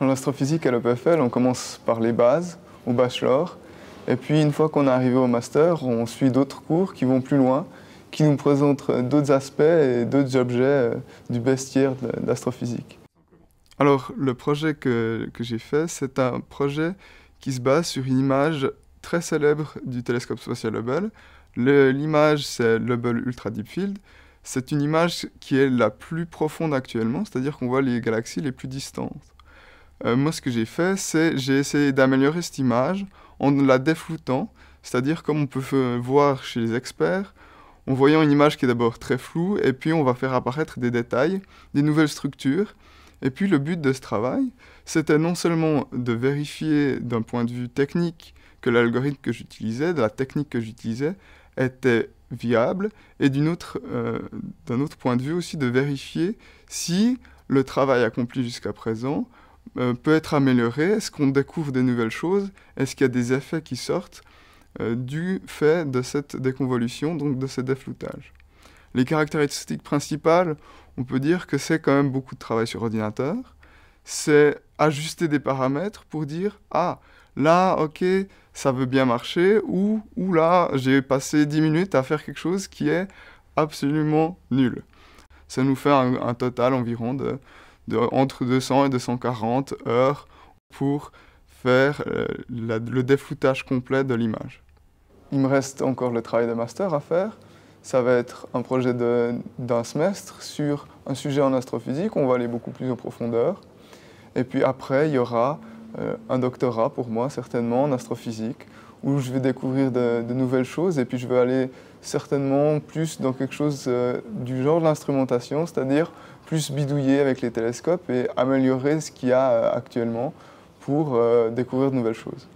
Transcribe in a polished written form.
En astrophysique à l'EPFL, on commence par les bases, au bachelor, et puis une fois qu'on est arrivé au master, on suit d'autres cours qui vont plus loin, qui nous présentent d'autres aspects et d'autres objets du bestiaire de l'astrophysique. Alors, le projet que j'ai fait, c'est un projet qui se base sur une image très célèbre du télescope spatial Hubble. L'image, c'est l'Hubble Ultra Deep Field. C'est une image qui est la plus profonde actuellement, c'est-à-dire qu'on voit les galaxies les plus distantes. Moi, ce que j'ai fait, c'est j'ai essayé d'améliorer cette image en la défloutant, c'est-à-dire comme on peut voir chez les experts, en voyant une image qui est d'abord très floue, et puis on va faire apparaître des détails, des nouvelles structures. Et puis le but de ce travail, c'était non seulement de vérifier d'un point de vue technique que l'algorithme que j'utilisais, de la technique que j'utilisais, était viable, et d'un autre point de vue aussi de vérifier si le travail accompli jusqu'à présent peut être amélioré, est-ce qu'on découvre des nouvelles choses, est-ce qu'il y a des effets qui sortent du fait de cette déconvolution, donc de ce défloutage. Les caractéristiques principales, on peut dire que c'est quand même beaucoup de travail sur ordinateur, c'est ajuster des paramètres pour dire « Ah, là, ok, ça veut bien marcher » ou « là, j'ai passé 10 minutes à faire quelque chose qui est absolument nul ». Ça nous fait un total environ entre 200 et 240 heures pour faire le défloutage complet de l'image. Il me reste encore le travail de master à faire. Ça va être un projet d'un semestre sur un sujet en astrophysique. On va aller beaucoup plus en profondeur. Et puis après, il y aura un doctorat pour moi, certainement, en astrophysique, où je vais découvrir de nouvelles choses. Et puis je vais aller certainement plus dans quelque chose du genre de l'instrumentation, c'est-à-dire plus bidouiller avec les télescopes et améliorer ce qu'il y a actuellement pour découvrir de nouvelles choses.